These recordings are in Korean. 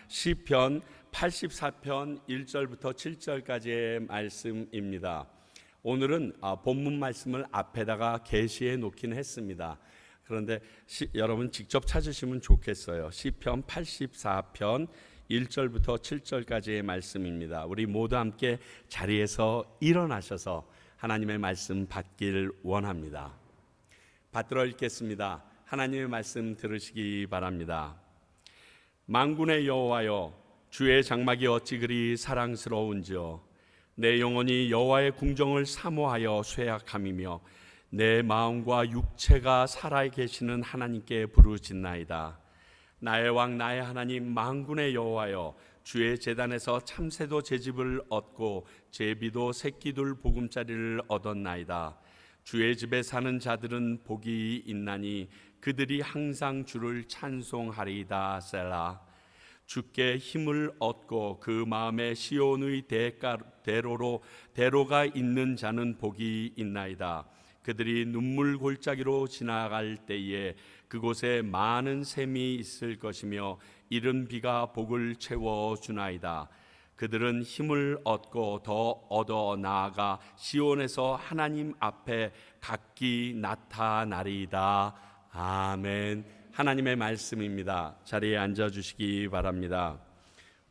시편 84편 1절부터 7절까지의 말씀입니다. 오늘은 본문 말씀을 앞에다가 게시해 놓긴 했습니다. 그런데 여러분 직접 찾으시면 좋겠어요. 시편 84편 1절부터 7절까지의 말씀입니다. 우리 모두 함께 자리에서 일어나셔서 하나님의 말씀 받길 원합니다. 받들어 읽겠습니다. 하나님의 말씀 들으시기 바랍니다. 만군의 여호와여, 주의 장막이 어찌 그리 사랑스러운지요. 내 영혼이 여호와의 궁정을 사모하여 쇠약함이며 내 마음과 육체가 살아계시는 하나님께 부르짖나이다. 나의 왕 나의 하나님 만군의 여호와여, 주의 제단에서 참새도 제집을 얻고 제비도 새끼둘 보금자리를 얻었나이다. 주의 집에 사는 자들은 복이 있나니 그들이 항상 주를 찬송하리이다. 셀라. 주께 힘을 얻고 그 마음에 시온의 대로가 있는 자는 복이 있나이다. 그들이 눈물 골짜기로 지나갈 때에 그곳에 많은 샘이 있을 것이며 이른 비가 복을 채워주나이다. 그들은 힘을 얻고 더 얻어 나아가 시온에서 하나님 앞에 각기 나타나리이다. 아멘. 하나님의 말씀입니다. 자리에 앉아주시기 바랍니다.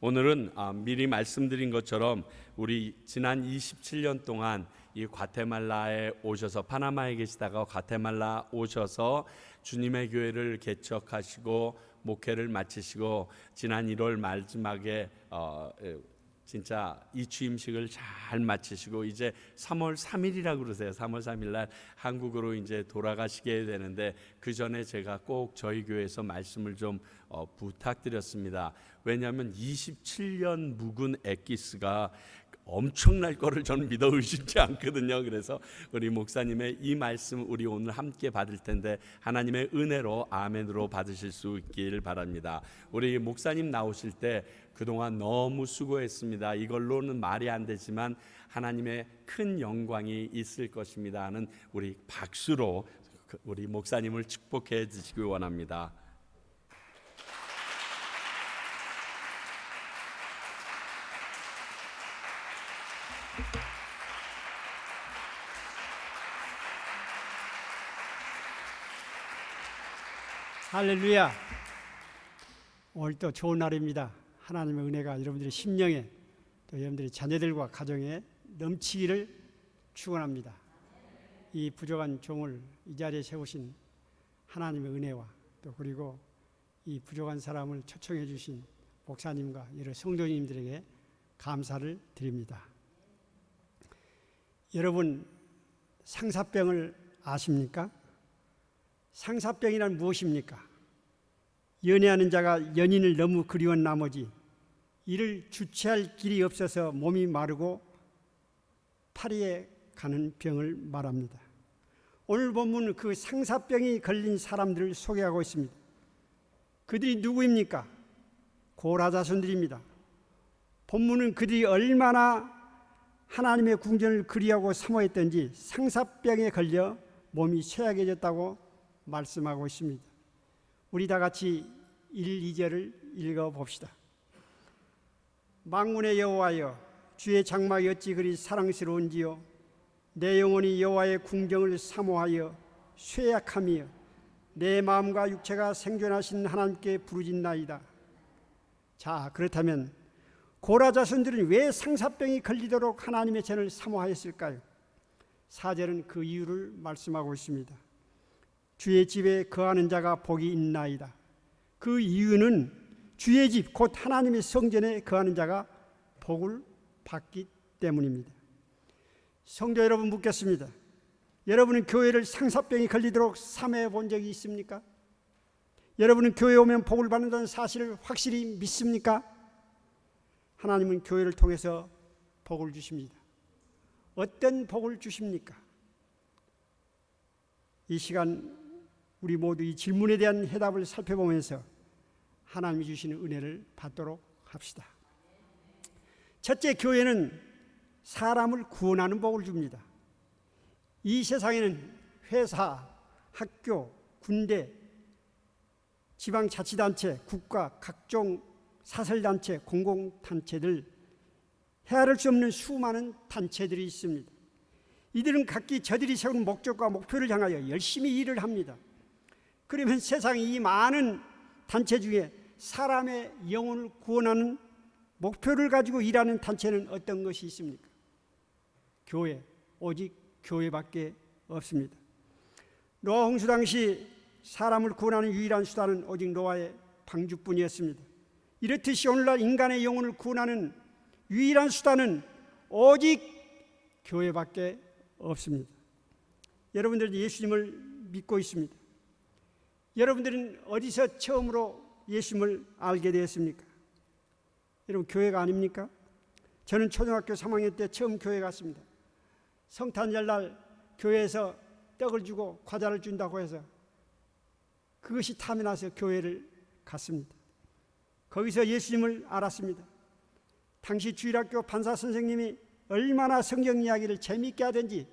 오늘은 미리 말씀드린 것처럼 우리 지난 27년 동안 이 과테말라에 오셔서 파나마에 계시다가 과테말라 오셔서 주님의 교회를 개척하시고 목회를 마치시고 지난 1월 마지막에 진짜 이 취임식을 잘 마치시고 이제 3월 3일이라고 그러세요. 3월 3일 날 한국으로 이제 돌아가시게 되는데 그 전에 제가 꼭 저희 교회에서 말씀을 좀 부탁드렸습니다. 왜냐하면 27년 묵은 엑기스가 엄청날 거를 저는 믿어 의심치 않거든요. 그래서 우리 목사님의 이 말씀 우리 오늘 함께 받을 텐데 하나님의 은혜로 아멘으로 받으실 수 있길 바랍니다. 우리 목사님 나오실 때 그동안 너무 수고했습니다. 이걸로는 말이 안 되지만 하나님의 큰 영광이 있을 것입니다 하는 우리 박수로 우리 목사님을 축복해 주시기 원합니다. 할렐루야. 오늘 또 좋은 날입니다. 하나님의 은혜가 여러분들의 심령에 또 여러분들의 자녀들과 가정에 넘치기를 축원합니다. 이 부족한 종을 이 자리에 세우신 하나님의 은혜와 또 그리고 이 부족한 사람을 초청해 주신 목사님과 여러 성도님들에게 감사를 드립니다. 여러분 상사병을 아십니까? 상사병이란 무엇입니까? 연애하는 자가 연인을 너무 그리운 나머지 이를 주체할 길이 없어서 몸이 마르고 파리에 가는 병을 말합니다. 오늘 본문은 그 상사병이 걸린 사람들을 소개하고 있습니다. 그들이 누구입니까? 고라 자손들입니다. 본문은 그들이 얼마나 하나님의 궁전을 그리하고 사모했던지 상사병에 걸려 몸이 쇠약해졌다고 말씀하고 있습니다. 우리 다 같이 1, 2절을 읽어봅시다. 만군의 여호와여, 주의 장막이 어찌 그리 사랑스러운지요. 내 영혼이 여호와의 궁정을 사모하여 쇠약하며 내 마음과 육체가 생존하신 하나님께 부르짖나이다. 자, 그렇다면 고라 자손들은 왜 상사병이 걸리도록 하나님의 전을 사모하였을까요? 4절은 그 이유를 말씀하고 있습니다. 주의 집에 거하는 자가 복이 있나이다. 그 이유는 주의 집 곧 하나님의 성전에 거하는 자가 복을 받기 때문입니다. 성도 여러분 묻겠습니다. 여러분은 교회를 상사병이 걸리도록 사모해 본 적이 있습니까? 여러분은 교회에 오면 복을 받는다는 사실을 확실히 믿습니까? 하나님은 교회를 통해서 복을 주십니다. 어떤 복을 주십니까? 이 시간 우리 모두 이 질문에 대한 해답을 살펴보면서 하나님이 주시는 은혜를 받도록 합시다. 첫째, 교회는 사람을 구원하는 복을 줍니다. 이 세상에는 회사, 학교, 군대, 지방자치단체, 국가, 각종 사설단체, 공공단체들, 헤아릴 수 없는 수많은 단체들이 있습니다. 이들은 각기 저들이 세운 목적과 목표를 향하여 열심히 일을 합니다. 그러면 세상에 이 많은 단체 중에 사람의 영혼을 구원하는 목표를 가지고 일하는 단체는 어떤 것이 있습니까? 교회, 오직 교회밖에 없습니다. 노아 홍수 당시 사람을 구원하는 유일한 수단은 오직 노아의 방주뿐이었습니다. 이렇듯이 오늘날 인간의 영혼을 구원하는 유일한 수단은 오직 교회밖에 없습니다. 여러분들은 예수님을 믿고 있습니다. 여러분들은 어디서 처음으로 예수님을 알게 되었습니까? 여러분, 교회가 아닙니까? 저는 초등학교 3학년 때 처음 교회 갔습니다. 성탄절날 교회에서 떡을 주고 과자를 준다고 해서 그것이 탐이 나서 교회를 갔습니다. 거기서 예수님을 알았습니다. 당시 주일학교 판사 선생님이 얼마나 성경 이야기를 재미있게 하든지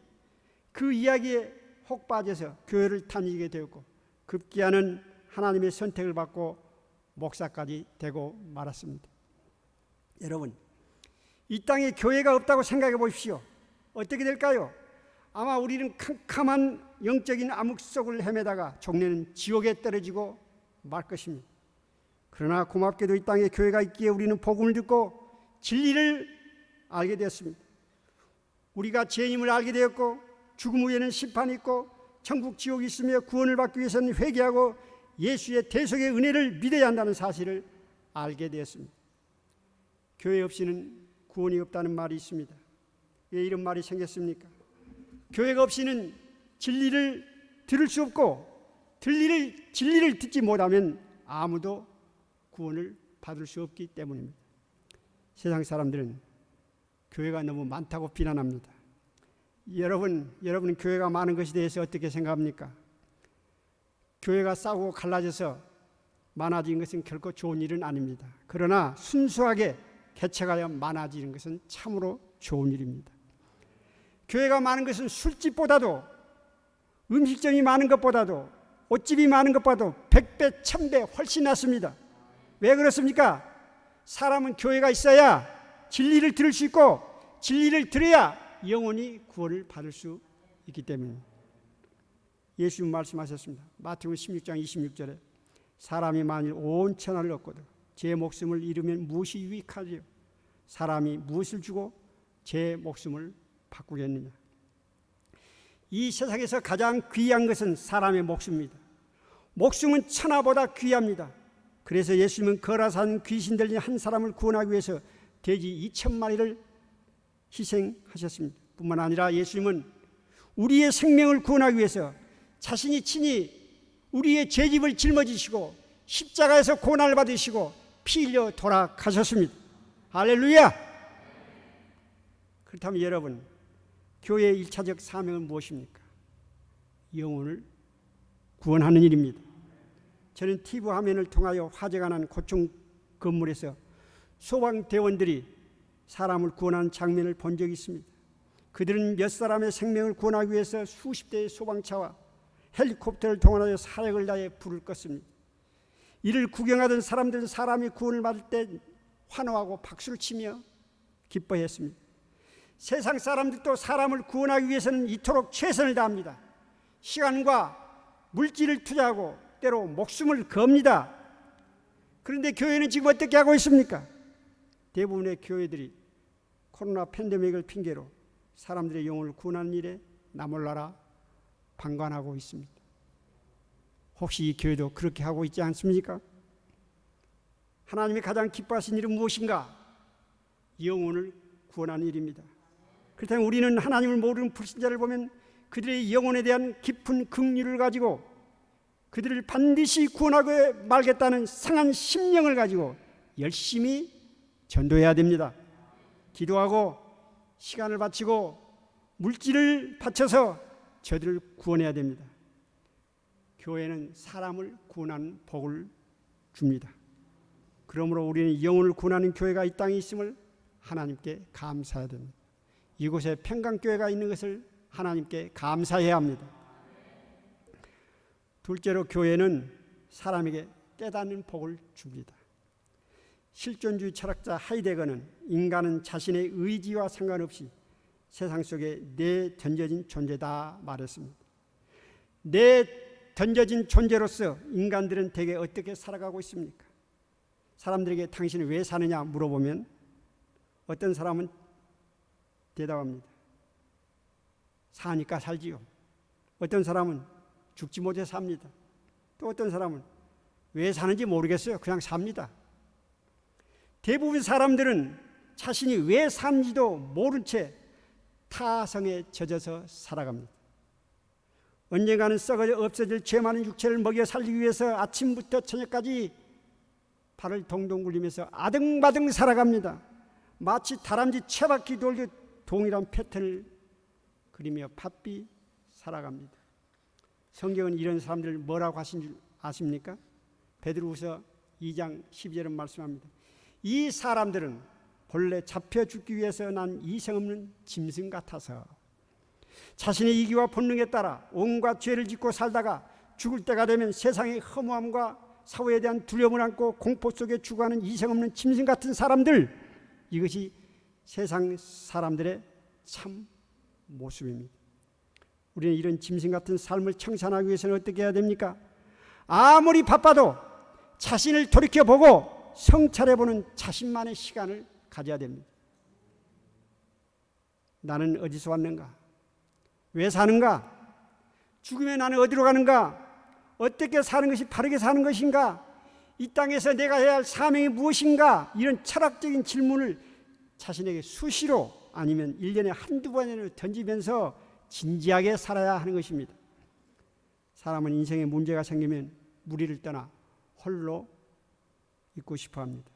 그 이야기에 혹 빠져서 교회를 다니게 되었고 급기야는 하나님의 선택을 받고 목사까지 되고 말았습니다. 여러분, 이 땅에 교회가 없다고 생각해 보십시오. 어떻게 될까요? 아마 우리는 캄캄한 영적인 암흑 속을 헤매다가 종래는 지옥에 떨어지고 말 것입니다. 그러나 고맙게도 이 땅에 교회가 있기에 우리는 복음을 듣고 진리를 알게 되었습니다. 우리가 죄인임을 알게 되었고 죽음 후에는 심판이 있고 천국 지옥이 있으며 구원을 받기 위해서는 회개하고 예수의 대속의 은혜를 믿어야 한다는 사실을 알게 되었습니다. 교회 없이는 구원이 없다는 말이 있습니다. 왜 이런 말이 생겼습니까? 교회가 없이는 진리를 들을 수 없고 진리를 듣지 못하면 아무도 구원을 받을 수 없기 때문입니다. 세상 사람들은 교회가 너무 많다고 비난합니다. 여러분은 교회가 많은 것에 대해서 어떻게 생각합니까? 교회가 싸우고 갈라져서 많아진 것은 결코 좋은 일은 아닙니다. 그러나 순수하게 개척하여 많아지는 것은 참으로 좋은 일입니다. 교회가 많은 것은 술집보다도 음식점이 많은 것보다도 옷집이 많은 것보다도 100배, 1000배 훨씬 낫습니다. 왜 그렇습니까? 사람은 교회가 있어야 진리를 들을 수 있고 진리를 들어야 영원히 구원을 받을 수 있기 때문입니다. 예수님 말씀하셨습니다. 마태복음 16장 26절에 사람이 만일 온 천하를 얻고도 제 목숨을 잃으면 무엇이 유익하리요? 사람이 무엇을 주고 제 목숨을 바꾸겠느냐? 이 세상에서 가장 귀한 것은 사람의 목숨입니다. 목숨은 천하보다 귀합니다. 그래서 예수님은 거라산 귀신들 중 한 사람을 구원하기 위해서 돼지 2000마리를 희생하셨습니다. 뿐만 아니라 예수님은 우리의 생명을 구원하기 위해서 자신이 친히 우리의 죄집을 짊어지시고 십자가에서 고난을 받으시고 피 흘려 돌아가셨습니다. 할렐루야! 그렇다면 여러분, 교회의 1차적 사명은 무엇입니까? 영혼을 구원하는 일입니다. 저는 TV 화면을 통하여 화재가 난 고층 건물에서 소방대원들이 사람을 구원하는 장면을 본 적이 있습니다. 그들은 몇 사람의 생명을 구원하기 위해서 수십 대의 소방차와 헬리콥터를 동원하여 사력을 다해 불을 껐습니다. 이를 구경하던 사람들은 사람이 구원을 받을 때 환호하고 박수를 치며 기뻐했습니다. 세상 사람들도 사람을 구원하기 위해서는 이토록 최선을 다합니다. 시간과 물질을 투자하고 때로 목숨을 겁니다. 그런데 교회는 지금 어떻게 하고 있습니까? 대부분의 교회들이 코로나 팬데믹을 핑계로 사람들의 영혼을 구원하는 일에 나몰라라 방관하고 있습니다. 혹시 이 교회도 그렇게 하고 있지 않습니까? 하나님이 가장 기뻐하신 일은 무엇인가? 영혼을 구원하는 일입니다. 그렇다면 우리는 하나님을 모르는 불신자를 보면 그들의 영혼에 대한 깊은 긍휼을 가지고 그들을 반드시 구원하고 말겠다는 상한 심령을 가지고 열심히 전도해야 됩니다. 기도하고 시간을 바치고 물질을 바쳐서 저들을 구원해야 됩니다. 교회는 사람을 구원하는 복을 줍니다. 그러므로 우리는 영혼을 구원하는 교회가 이 땅에 있음을 하나님께 감사해야 됩니다. 이곳에 평강교회가 있는 것을 하나님께 감사해야 합니다. 둘째로 교회는 사람에게 깨닫는 복을 줍니다. 실존주의 철학자 하이데거는 인간은 자신의 의지와 상관없이 세상 속에 내던져진 존재다 말했습니다. 내던져진 존재로서 인간들은 대개 어떻게 살아가고 있습니까? 사람들에게 당신은 왜 사느냐 물어보면 어떤 사람은 대답합니다. 사니까 살지요. 어떤 사람은 죽지 못해 삽니다. 또 어떤 사람은 왜 사는지 모르겠어요. 그냥 삽니다. 대부분 사람들은 자신이 왜 사는지도 모른 채 타성에 젖어서 살아갑니다. 언젠가는 썩어져 없어질 죄 많은 육체를 먹여 살리기 위해서 아침부터 저녁까지 발을 동동 굴리면서 아등바등 살아갑니다. 마치 다람쥐 채바퀴 돌듯 동일한 패턴을 그리며 바삐 살아갑니다. 성경은 이런 사람들을 뭐라고 하신 줄 아십니까? 베드로후서 2장 12절은 말씀합니다. 이 사람들은 본래 잡혀 죽기 위해서 난 이성 없는 짐승 같아서 자신의 이기와 본능에 따라 온갖 죄를 짓고 살다가 죽을 때가 되면 세상의 허무함과 사후에 대한 두려움을 안고 공포 속에 죽어가는 이성 없는 짐승 같은 사람들, 이것이 세상 사람들의 참 모습입니다. 우리는 이런 짐승 같은 삶을 청산하기 위해서는 어떻게 해야 됩니까? 아무리 바빠도 자신을 돌이켜보고 성찰해보는 자신만의 시간을 가져야 됩니다. 나는 어디서 왔는가? 왜 사는가? 죽으면 나는 어디로 가는가? 어떻게 사는 것이 바르게 사는 것인가? 이 땅에서 내가 해야 할 사명이 무엇인가? 이런 철학적인 질문을 자신에게 수시로 아니면 1년에 한두 번이라도 던지면서 진지하게 살아야 하는 것입니다. 사람은 인생에 문제가 생기면 무리를 떠나 홀로 있고 싶어 합니다.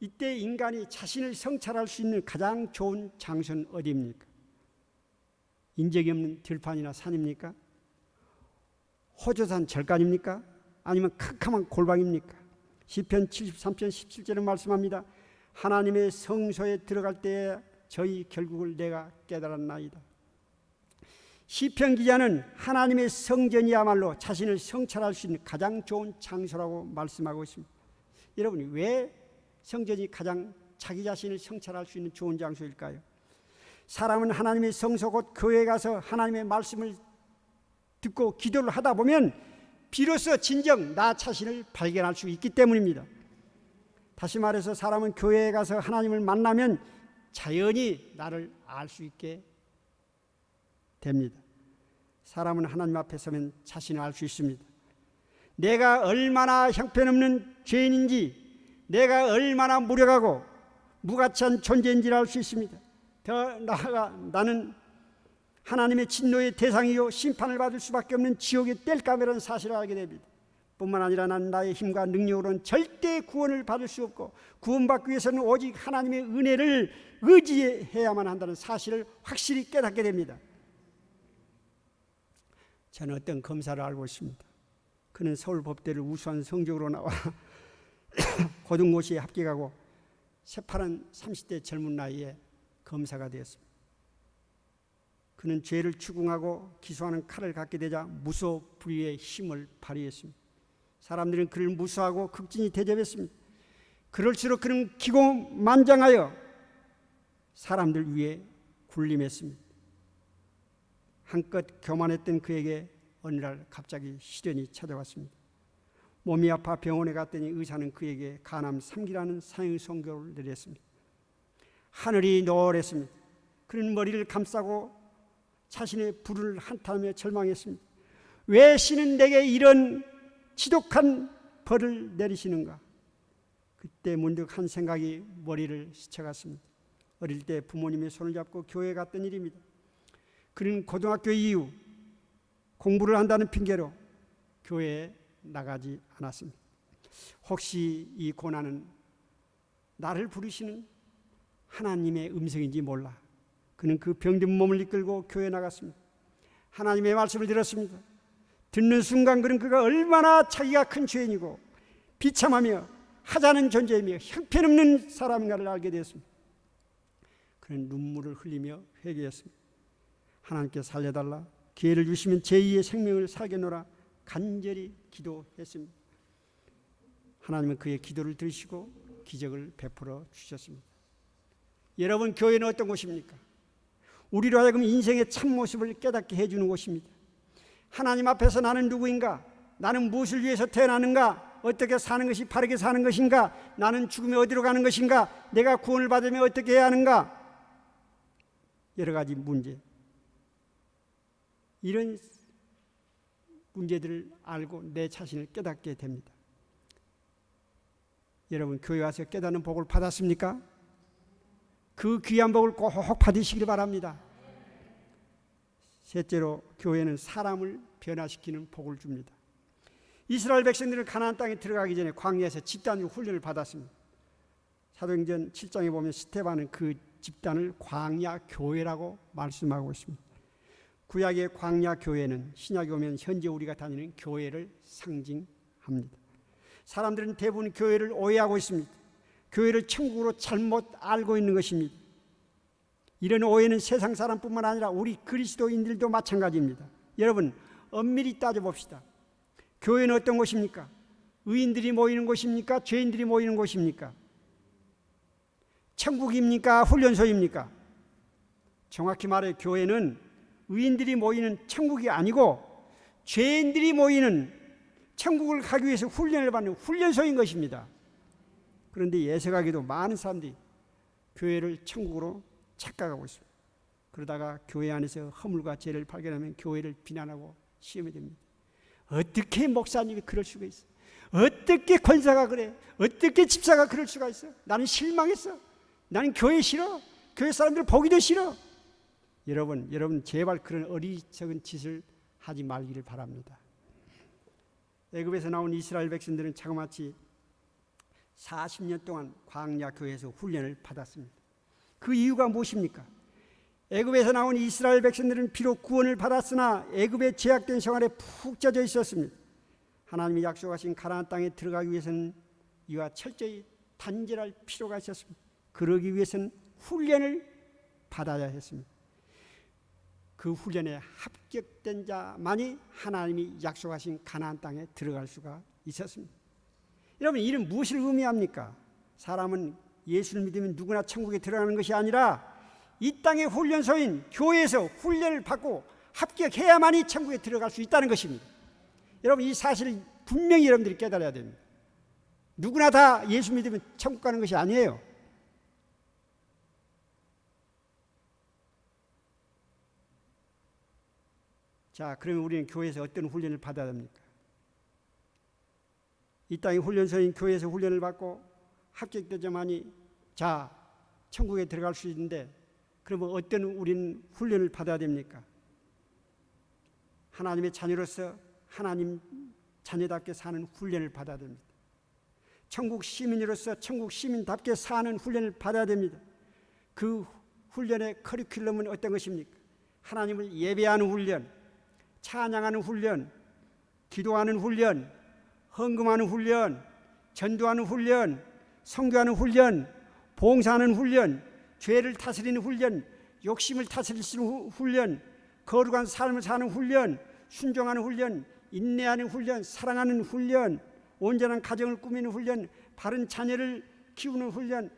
이때 인간이 자신을 성찰할 수 있는 가장 좋은 장소는 어디입니까? 인적이 없는 들판이나 산입니까? 호조산 절간입니까? 아니면 캄캄한 골방입니까? 시편 73편 17절은 말씀합니다. 하나님의 성소에 들어갈 때에 저희 결국을 내가 깨달았나이다. 시편 기자는 하나님의 성전이야말로 자신을 성찰할 수 있는 가장 좋은 장소라고 말씀하고 있습니다. 여러분이 왜 성전이 가장 자기 자신을 성찰할 수 있는 좋은 장소일까요? 사람은 하나님의 성소 곧 교회에 가서 하나님의 말씀을 듣고 기도를 하다 보면 비로소 진정 나 자신을 발견할 수 있기 때문입니다. 다시 말해서 사람은 교회에 가서 하나님을 만나면 자연히 나를 알 수 있게 됩니다. 사람은 하나님 앞에 서면 자신을 알 수 있습니다. 내가 얼마나 형편없는 죄인인지, 내가 얼마나 무력하고 무가치한 존재인지를 알 수 있습니다. 더 나아가 나는 하나님의 진노의 대상이요 심판을 받을 수밖에 없는 지옥의 뗄감이라는 사실을 알게 됩니다. 뿐만 아니라 나는 나의 힘과 능력으로는 절대 구원을 받을 수 없고 구원받기 위해서는 오직 하나님의 은혜를 의지해야만 한다는 사실을 확실히 깨닫게 됩니다. 저는 어떤 검사를 알고 있습니다. 그는 서울법대를 우수한 성적으로 나와 고등고시에 합격하고 새파란 30대 젊은 나이에 검사가 되었습니다. 그는 죄를 추궁하고 기소하는 칼을 갖게 되자 무소불위의 힘을 발휘했습니다. 사람들은 그를 무수하고 극진히 대접했습니다. 그럴수록 그는 기고만장하여 사람들 위에 군림했습니다. 한껏 교만했던 그에게 어느 날 갑자기 시련이 찾아왔습니다. 몸이 아파 병원에 갔더니 의사는 그에게 간암 3기라는 사형 선고를 내렸습니다. 하늘이 노랬습니다. 그는 머리를 감싸고 자신의 불을 한탄하며 절망했습니다. 왜 신은 내게 이런 지독한 벌을 내리시는가? 그때 문득 한 생각이 머리를 스쳐갔습니다. 어릴 때 부모님의 손을 잡고 교회에 갔던 일입니다. 그는 고등학교 이후 공부를 한다는 핑계로 교회에 나가지 않았습니다. 혹시 이 고난은 나를 부르시는 하나님의 음성인지 몰라 그는 그 병든 몸을 이끌고 교회에 나갔습니다. 하나님의 말씀을 들었습니다. 듣는 순간 그가 얼마나 자기가 큰 죄인이고 비참하며 하찮은 존재이며 형편없는 사람인가를 알게 되었습니다. 그는 눈물을 흘리며 회개했습니다. 하나님께 살려달라, 기회를 주시면 제2의 생명을 살게노라 간절히 기도했습니다. 하나님은 그의 기도를 들으시고 기적을 베풀어 주셨습니다. 여러분, 교회는 어떤 곳입니까? 우리로 하여금 인생의 참모습을 깨닫게 해주는 곳입니다. 하나님 앞에서 나는 누구인가? 나는 무엇을 위해서 태어나는가? 어떻게 사는 것이 바르게 사는 것인가? 나는 죽으면 어디로 가는 것인가? 내가 구원을 받으면 어떻게 해야 하는가? 여러 가지 문제, 이런 문제들을 알고 내 자신을 깨닫게 됩니다. 여러분, 교회 와서 깨닫는 복을 받았습니까? 그 귀한 복을 꼭 받으시길 바랍니다. 셋째로, 교회는 사람을 변화시키는 복을 줍니다. 이스라엘 백성들은 가나안 땅에 들어가기 전에 광야에서 집단으로 훈련을 받았습니다. 사도행전 7장에 보면 스데반은 그 집단을 광야 교회라고 말씀하고 있습니다. 구약의 광야 교회는 신약에 오면 현재 우리가 다니는 교회를 상징합니다. 사람들은 대부분 교회를 오해하고 있습니다. 교회를 천국으로 잘못 알고 있는 것입니다. 이런 오해는 세상 사람뿐만 아니라 우리 그리스도인들도 마찬가지입니다. 여러분, 엄밀히 따져봅시다. 교회는 어떤 곳입니까? 의인들이 모이는 곳입니까? 죄인들이 모이는 곳입니까? 천국입니까? 훈련소입니까? 정확히 말해 교회는 의인들이 모이는 천국이 아니고 죄인들이 모이는 천국을 가기 위해서 훈련을 받는 훈련소인 것입니다. 그런데 예색하게도 많은 사람들이 교회를 천국으로 착각하고 있습니다. 그러다가 교회 안에서 허물과 죄를 발견하면 교회를 비난하고 시험이 됩니다. 어떻게 목사님이 그럴 수가 있어? 어떻게 권사가 그래? 어떻게 집사가 그럴 수가 있어? 나는 실망했어. 나는 교회 싫어. 교회 사람들 보기도 싫어. 여러분 제발 그런 어리석은 짓을 하지 말기를 바랍니다. 애굽에서 나온 이스라엘 백성들은 자그마치 40년 동안 광야 교회에서 훈련을 받았습니다. 그 이유가 무엇입니까? 애굽에서 나온 이스라엘 백성들은 비록 구원을 받았으나 애굽의 제약된 생활에 푹 젖어 있었습니다. 하나님이 약속하신 가나안 땅에 들어가기 위해서는 이와 철저히 단절할 필요가 있었습니다. 그러기 위해서는 훈련을 받아야 했습니다. 그 훈련에 합격된 자만이 하나님이 약속하신 가나안 땅에 들어갈 수가 있었습니다. 여러분, 이는 무엇을 의미합니까? 사람은 예수를 믿으면 누구나 천국에 들어가는 것이 아니라 이 땅의 훈련소인 교회에서 훈련을 받고 합격해야만이 천국에 들어갈 수 있다는 것입니다. 여러분, 이 사실을 분명히 여러분들이 깨달아야 됩니다. 누구나 다 예수 믿으면 천국 가는 것이 아니에요. 자, 그러면 우리는 교회에서 어떤 훈련을 받아야 합니까? 이 땅의 훈련소인 교회에서 훈련을 받고 합격되자마니 자, 천국에 들어갈 수 있는데, 그러면 어떤 우리는 훈련을 받아야 됩니까? 하나님의 자녀로서 하나님 자녀답게 사는 훈련을 받아야 됩니다. 천국 시민으로서 천국 시민답게 사는 훈련을 받아야 됩니다. 그 훈련의 커리큘럼은 어떤 것입니까? 하나님을 예배하는 훈련, 찬양하는 훈련, 기도하는 훈련, 헌금하는 훈련, 전도하는 훈련, 선교하는 훈련, 봉사하는 훈련, 죄를 다스리는 훈련, 욕심을 다스릴 수 있는 훈련, 거룩한 삶을 사는 훈련, 순종하는 훈련, 인내하는 훈련, 사랑하는 훈련, 온전한 가정을 꾸미는 훈련, 바른 자녀를 키우는 훈련,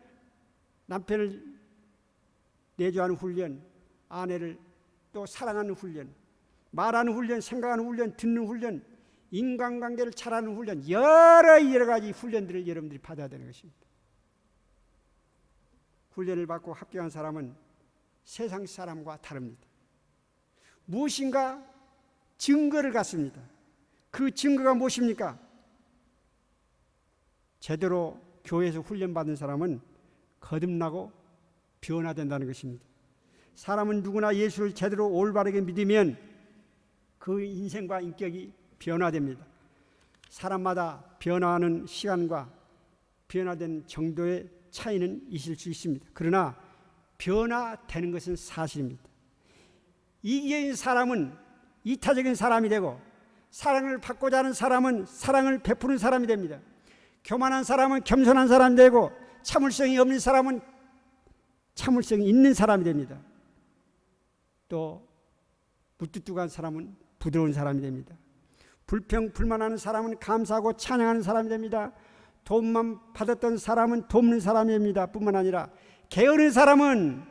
남편을 내조하는 훈련, 아내를 또 사랑하는 훈련, 말하는 훈련, 생각하는 훈련, 듣는 훈련, 인간관계를 잘하는 훈련, 여러 가지 훈련들을 여러분들이 받아야 되는 것입니다. 훈련을 받고 합격한 사람은 세상 사람과 다릅니다. 무엇인가 증거를 갖습니다. 그 증거가 무엇입니까? 제대로 교회에서 훈련받은 사람은 거듭나고 변화된다는 것입니다. 사람은 누구나 예수를 제대로 올바르게 믿으면 그 인생과 인격이 변화됩니다. 사람마다 변화하는 시간과 변화된 정도의 차이는 있을 수 있습니다. 그러나 변화되는 것은 사실입니다. 이기적인 사람은 이타적인 사람이 되고, 사랑을 받고자 하는 사람은 사랑을 베푸는 사람이 됩니다. 교만한 사람은 겸손한 사람이 되고, 참을성이 없는 사람은 참을성이 있는 사람이 됩니다. 또 무뚝뚝한 사람은 부드러운 사람이 됩니다. 불평 불만하는 사람은 감사하고 찬양하는 사람이 됩니다. 도움만 받았던 사람은 돕는 사람입니다. 뿐만 아니라 게으른 사람은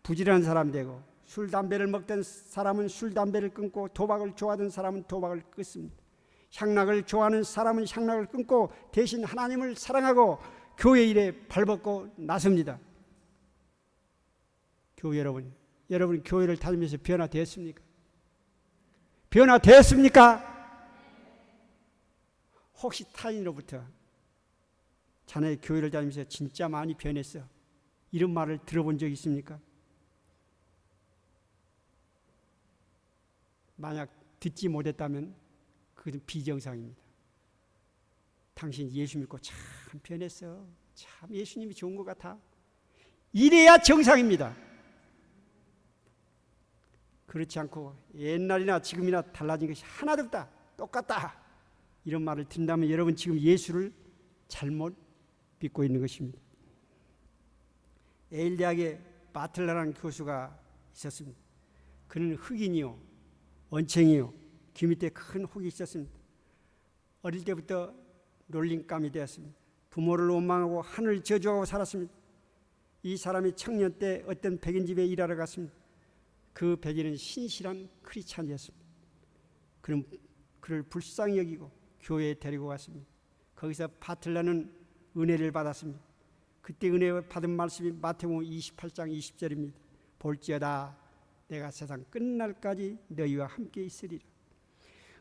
부지런한 사람이 되고, 술 담배를 먹던 사람은 술 담배를 끊고, 도박을 좋아하던 사람은 도박을 끊습니다. 향락을 좋아하는 사람은 향락을 끊고 대신 하나님을 사랑하고 교회 일에 발벗고 나섭니다. 교회 여러분, 여러분 교회를 다니면서 변화되었습니까? 변화되었습니까? 혹시 타인으로부터 자네 교회를 다니면서 진짜 많이 변했어, 이런 말을 들어본 적 있습니까? 만약 듣지 못했다면 그것은 비정상입니다. 당신 예수 믿고 참 변했어, 참 예수님이 좋은 것 같아, 이래야 정상입니다. 그렇지 않고 옛날이나 지금이나 달라진 것이 하나도 없다, 똑같다, 이런 말을 듣는다면 여러분 지금 예수를 잘못 믿고 있는 것입니다. 에일 대학에 바틀러라는 교수가 있었습니다. 그는 흑인이요, 원청이요, 귀 밑에 큰 혹이 있었습니다. 어릴 때부터 놀림감이 되었습니다. 부모를 원망하고 하늘을 저주하고 살았습니다. 이 사람이 청년 때 어떤 백인 집에 일하러 갔습니다. 그 백인은 신실한 크리스찬이었습니다. 그는 그를 불쌍히 여기고 교회에 데리고 갔습니다. 거기서 바틀러는 은혜를 받았습니다. 그때 은혜 받은 말씀이 마태복음 28장 20절입니다. 볼지어다 내가 세상 끝날까지 너희와 함께 있으리라.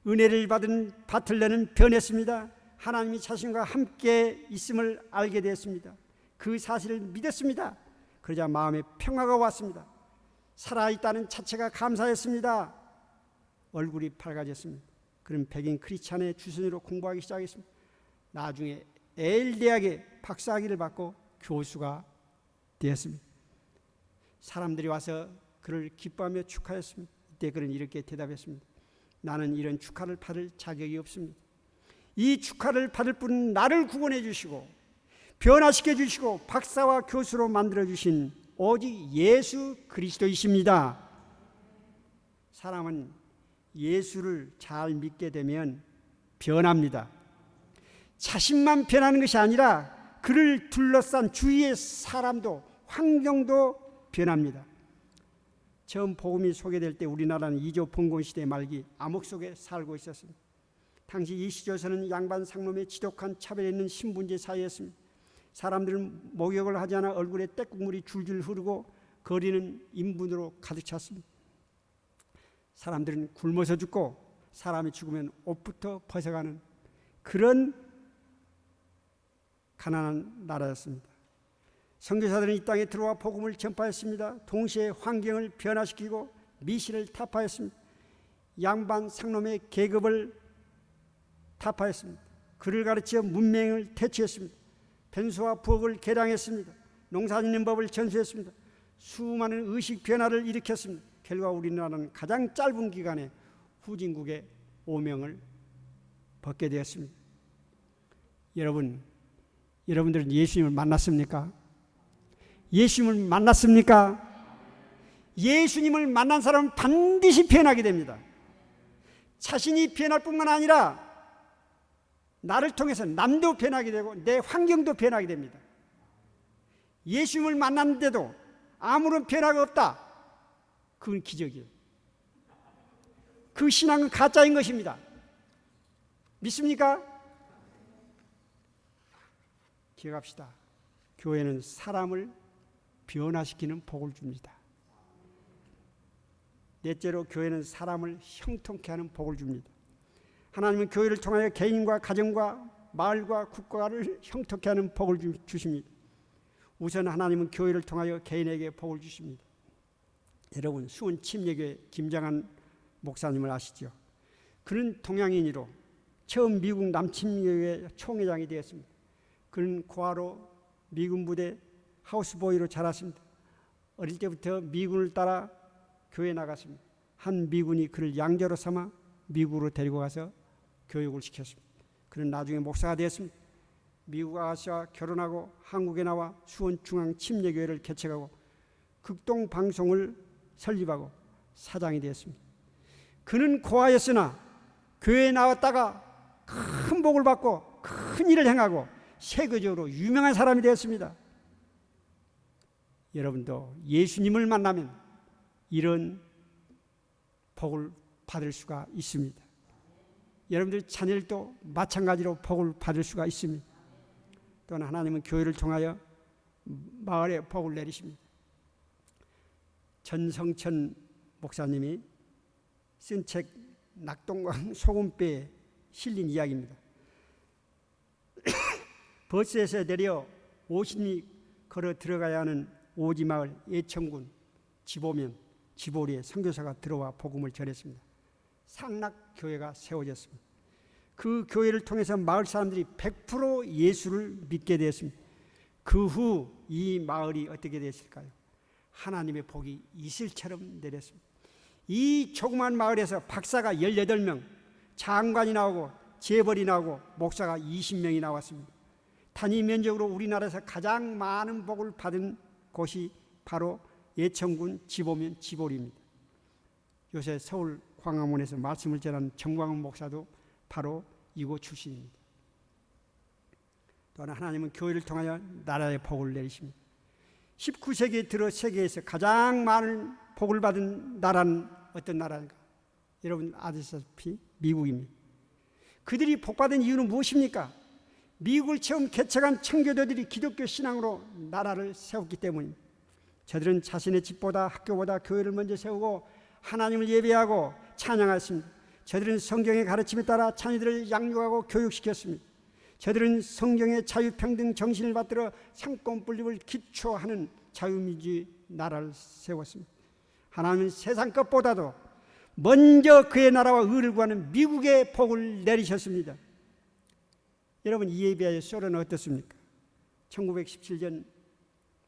은혜를 받은 바틀러는 변했습니다. 하나님이 자신과 함께 있음을 알게 되었습니다. 그 사실을 믿었습니다. 그러자 마음에 평화가 왔습니다. 살아있다는 자체가 감사했습니다. 얼굴이 밝아졌습니다. 그는 백인 크리스찬의 주선으로 공부하기 시작했습니다. 나중에 에일 대학에 박사학위를 받고 교수가 되었습니다. 사람들이 와서 그를 기뻐하며 축하했습니다. 이때 그는 이렇게 대답했습니다. 나는 이런 축하를 받을 자격이 없습니다. 이 축하를 받을 분은 나를 구원해 주시고 변화시켜 주시고 박사와 교수로 만들어 주신 오직 예수 그리스도이십니다. 사람은 예수를 잘 믿게 되면 변합니다. 자신만 변하는 것이 아니라 그를 둘러싼 주위의 사람도, 환경도 변합니다. 처음 복음이 소개될 때 우리나라는 이조 봉건 시대 말기 암흑 속에 살고 있었습니다. 당시 이 시조에서는 양반 상놈의 지독한 차별에 있는 신분제 사이였습니다. 사람들은 목욕을 하지 않아 얼굴에 떼국물이 줄줄 흐르고 거리는 인분으로 가득 찼습니다. 사람들은 굶어서 죽고 사람이 죽으면 옷부터 벗어가는 그런 가난한 나라였습니다. 선교사들은 이 땅에 들어와 복음을 전파했습니다. 동시에 환경을 변화시키고 미신을 타파했습니다. 양반 상놈의 계급을 타파했습니다. 글을 가르쳐 문맹을 퇴치했습니다. 변수와 부엌을 개량했습니다. 농사짓는 법을 전수했습니다. 수많은 의식 변화를 일으켰습니다. 결과 우리나라는 가장 짧은 기간에 후진국의 오명을 벗게 되었습니다. 여러분들은 예수님을 만났습니까? 예수님을 만났습니까? 예수님을 만난 사람은 반드시 변하게 됩니다. 자신이 변할 뿐만 아니라 나를 통해서 남도 변하게 되고 내 환경도 변하게 됩니다. 예수님을 만났는데도 아무런 변화가 없다. 그건 기적이에요. 그 신앙은 가짜인 것입니다. 믿습니까? 기억합시다. 교회는 사람을 변화시키는 복을 줍니다. 넷째로 교회는 사람을 형통케 하는 복을 줍니다. 하나님은 교회를 통하여 개인과 가정과 마을과 국가를 형통케 하는 복을 주십니다. 우선 하나님은 교회를 통하여 개인에게 복을 주십니다. 여러분, 수원 침례교회 김장한 목사님을 아시죠? 그는 동양인으로 처음 미국 남침례교회 총회장이 되었습니다. 그는 고아로 미군 부대 하우스보이로 자랐습니다. 어릴 때부터 미군을 따라 교회에 나갔습니다. 한 미군이 그를 양자로 삼아 미국으로 데리고 가서 교육을 시켰습니다. 그는 나중에 목사가 되었습니다. 미국 아가씨와 결혼하고 한국에 나와 수원 중앙 침례교회를 개척하고 극동 방송을 설립하고 사장이 되었습니다. 그는 고아였으나 교회에 나왔다가 큰 복을 받고 큰 일을 행하고 세계적으로 유명한 사람이 되었습니다. 여러분도 예수님을 만나면 이런 복을 받을 수가 있습니다. 여러분들 자녀들도 마찬가지로 복을 받을 수가 있습니다. 또한 하나님은 교회를 통하여 마을에 복을 내리십니다. 전성천 목사님이 쓴 책 낙동강 소금배에 실린 이야기입니다. 버스에서 내려 50리 걸어 들어가야 하는 오지마을 예천군 지보면 지보리에 선교사가 들어와 복음을 전했습니다. 상락교회가 세워졌습니다. 그 교회를 통해서 마을 사람들이 100% 예수를 믿게 되었습니다. 그 후 이 마을이 어떻게 됐을까요? 하나님의 복이 이슬처럼 내렸습니다. 이 조그만 마을에서 박사가 18명, 장관이 나오고 재벌이 나오고 목사가 20명이 나왔습니다. 단위 면적으로 우리나라에서 가장 많은 복을 받은 곳이 바로 예천군 지보면 지보리입니다. 요새 서울 광화문에서 말씀을 전하는 정광훈 목사도 바로 이곳 출신입니다. 또한 하나님은 교회를 통하여 나라의 복을 내리십니다. 19세기에 들어 세계에서 가장 많은 복을 받은 나라는 어떤 나라인가? 여러분 아시다시피 미국입니다. 그들이 복받은 이유는 무엇입니까? 미국을 처음 개척한 청교도들이 기독교 신앙으로 나라를 세웠기 때문입니다. 저들은 자신의 집보다 학교보다 교회를 먼저 세우고 하나님을 예배하고 찬양했습니다. 저들은 성경의 가르침에 따라 자녀들을 양육하고 교육시켰습니다. 저들은 성경의 자유평등 정신을 받들어 상권 분립을 기초하는 자유민주주의 나라를 세웠습니다. 하나님은 세상 것보다도 먼저 그의 나라와 의를 구하는 미국의 복을 내리셨습니다. 여러분 이에 비하여 소련은 어떻습니까? 1917년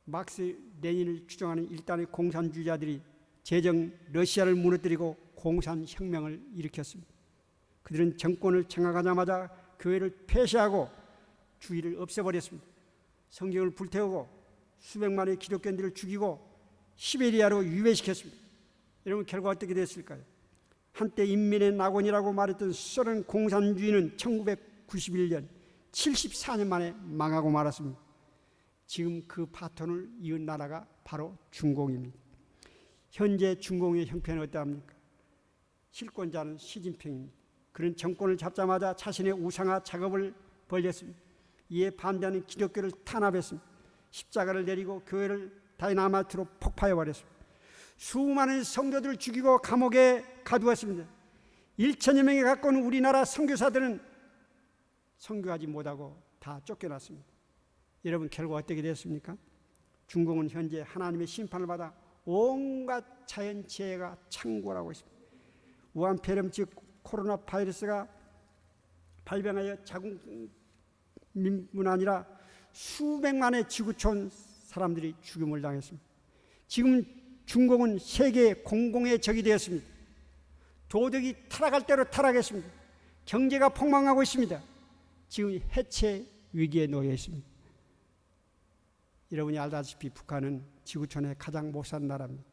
막스 레닌을 추종하는 일단의 공산주의자들이 제정 러시아를 무너뜨리고 공산혁명을 일으켰습니다. 그들은 정권을 장악하자마자 교회를 폐쇄하고 주의를 없애버렸습니다. 성경을 불태우고 수백만의 기독교인들을 죽이고 시베리아로 유배시켰습니다. 여러분 결과 어떻게 됐을까요? 한때 인민의 낙원이라고 말했던 소련 공산주의는 1991년 74년 만에 망하고 말았습니다. 지금 그 바톤을 이은 나라가 바로 중공입니다. 현재 중공의 형편은 어떠합니까? 실권자는 시진핑입니다. 그는 정권을 잡자마자 자신의 우상화 작업을 벌였습니다. 이에 반대하는 기독교를 탄압했습니다. 십자가를 내리고 교회를 다이나마이트로 폭파해버렸습니다. 수많은 성도들을 죽이고 감옥에 가두었습니다. 1천여 명에 가까운 우리나라 선교사들은 선교하지 못하고 다 쫓겨났습니다. 여러분 결과 어떻게 됐습니까? 중공은 현재 하나님의 심판을 받아 온갖 자연재해가 창궐하고 있습니다. 우한폐렴 즉 코로나 바이러스가 발병하여 자국민뿐 아니라 수백만의 지구촌 사람들이 죽임을 당했습니다. 지금 중공은 세계 공공의 적이 되었습니다. 도덕이 타락할 대로 타락했습니다. 경제가 폭망하고 있습니다. 지금 해체 위기에 놓여 있습니다. 여러분이 알다시피 북한은 지구촌에 가장 못 사는 나라입니다.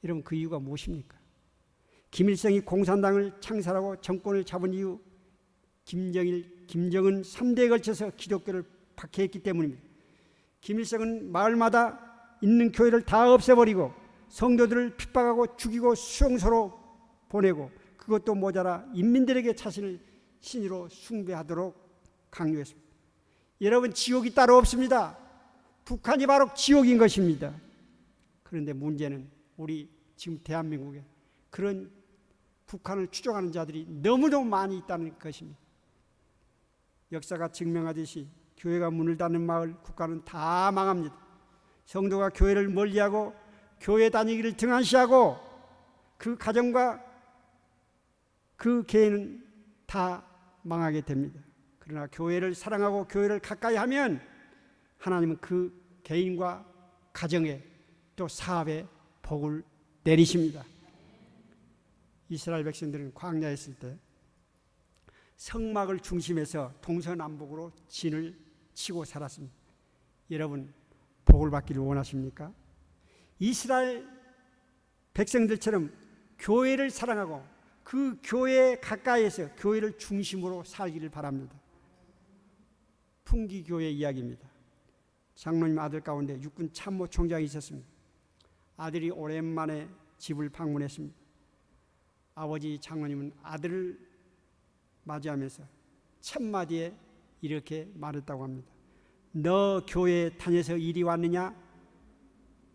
여러분 그 이유가 무엇입니까? 김일성이 공산당을 창설하고 정권을 잡은 이후 김정은 3대에 걸쳐서 기독교를 박해했기 때문입니다. 김일성은 마을마다 있는 교회를 다 없애버리고 성도들을 핍박하고 죽이고 수용소로 보내고 그것도 모자라 인민들에게 자신을 신으로 숭배하도록 강요했습니다. 여러분 지옥이 따로 없습니다. 북한이 바로 지옥인 것입니다. 그런데 문제는 우리 지금 대한민국에 그런 북한을 추종하는 자들이 너무도 많이 있다는 것입니다. 역사가 증명하듯이 교회가 문을 닫는 마을, 국가는 다 망합니다. 성도가 교회를 멀리하고 교회 다니기를 등한시하고 그 가정과 그 개인은 다 망하게 됩니다. 그러나 교회를 사랑하고 교회를 가까이 하면 하나님은 그 개인과 가정에 또 사업에 복을 내리십니다. 이스라엘 백성들은 광야에 있을 때 성막을 중심해서 동서남북으로 진을 치고 살았습니다. 여러분 복을 받기를 원하십니까? 이스라엘 백성들처럼 교회를 사랑하고 그 교회 가까이에서 교회를 중심으로 살기를 바랍니다. 풍기교회 이야기입니다. 장로님 아들 가운데 육군 참모총장이 있었습니다. 아들이 오랜만에 집을 방문했습니다. 아버지 장로님은 아들을 맞이하면서 첫마디에 이렇게 말했다고 합니다. 너 교회 다녀서 이리 왔느냐?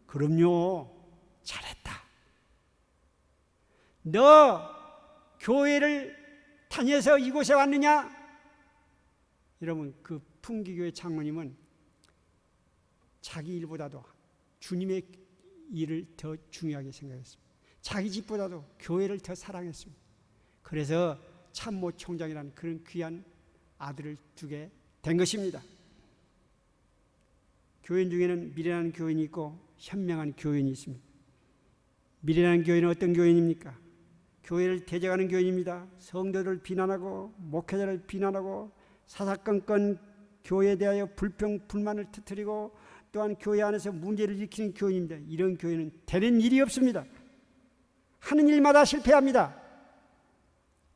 그럼요. 잘했다. 너 교회를 다녀서 이곳에 왔느냐? 여러분, 그 풍기교회 장로님은 자기 일보다도 주님의 일을 더 중요하게 생각했습니다. 자기 집보다도 교회를 더 사랑했습니다. 그래서 참모총장이라는 그런 귀한 아들을 두게 된 것입니다. 교인 중에는 미련한 교인이 있고 현명한 교인이 있습니다. 미련한 교인은 어떤 교인입니까? 교회를 대적하는 교인입니다. 성도들을 비난하고 목회자를 비난하고 사사건건 교회에 대하여 불평 불만을 터뜨리고 또한 교회 안에서 문제를 일으키는 교인입니다. 이런 교회는 되는 일이 없습니다. 하는 일마다 실패합니다.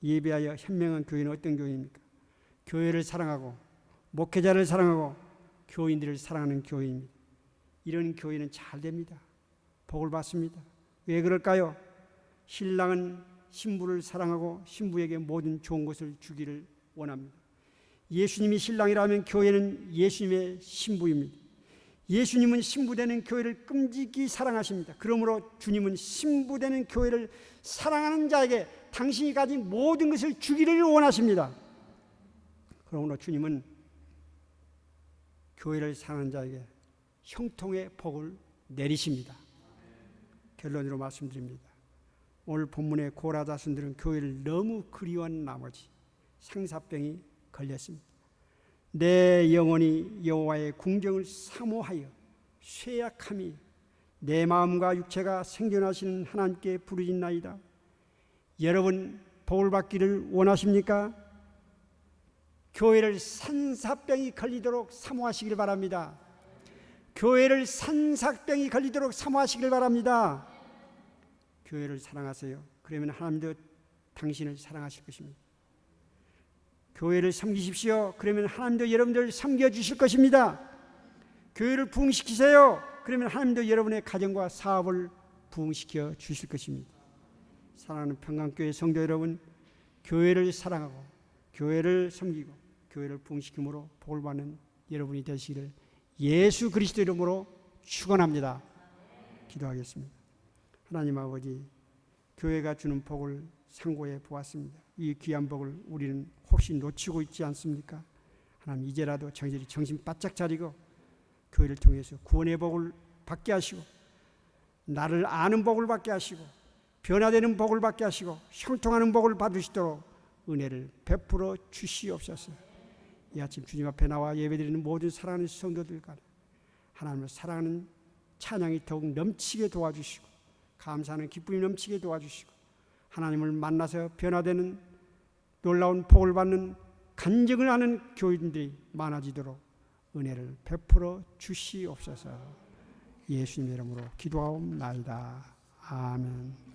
이에 비하여 현명한 교인은 어떤 교인입니까? 교회를 사랑하고 목회자를 사랑하고 교인들을 사랑하는 교인입니다. 이런 교인은 잘 됩니다. 복을 받습니다. 왜 그럴까요? 신랑은 신부를 사랑하고 신부에게 모든 좋은 것을 주기를 원합니다. 예수님이 신랑이라면 교회는 예수님의 신부입니다. 예수님은 신부되는 교회를 끔찍이 사랑하십니다. 그러므로 주님은 신부되는 교회를 사랑하는 자에게 당신이 가진 모든 것을 주기를 원하십니다. 그러므로 주님은 교회를 사랑하는 자에게 형통의 복을 내리십니다. 결론으로 말씀드립니다. 오늘 본문의 고라 자손들은 교회를 너무 그리워한 나머지 상사병이 걸렸습니다. 내 영혼이 여호와의 궁정을 사모하여 쇠약함이 내 마음과 육체가 생존하시는 하나님께 부르짖나이다. 여러분 복을 받기를 원하십니까? 교회를 산사병이 걸리도록 사모하시길 바랍니다. 교회를 산사병이 걸리도록 사모하시길 바랍니다. 교회를 사랑하세요. 그러면 하나님도 당신을 사랑하실 것입니다. 교회를 섬기십시오. 그러면 하나님도 여러분들 섬겨주실 것입니다. 교회를 부흥시키세요. 그러면 하나님도 여러분의 가정과 사업을 부흥시켜 주실 것입니다. 사랑하는 평강교회 성도 여러분, 교회를 사랑하고 교회를 섬기고 교회를 부흥시킴으로 복을 받는 여러분이 되시기를 예수 그리스도 이름으로 축원합니다. 기도하겠습니다. 하나님 아버지, 교회가 주는 복을 상고해 보았습니다. 이 귀한 복을 우리는 혹시 놓치고 있지 않습니까? 하나님 이제라도 정신 바짝 차리고 교회를 통해서 구원의 복을 받게 하시고 나를 아는 복을 받게 하시고 변화되는 복을 받게 하시고 형통하는 복을 받으시도록 은혜를 베풀어 주시옵소서. 이 아침 주님 앞에 나와 예배드리는 모든 사랑하는 성도들과 하나님을 사랑하는 찬양이 더욱 넘치게 도와주시고 감사하는 기쁨이 넘치게 도와주시고 하나님을 만나서 변화되는 놀라운 복을 받는 간증을 하는 교인들이 많아지도록 은혜를 베풀어 주시옵소서. 예수님의 이름으로 기도하옵나이다. 아멘.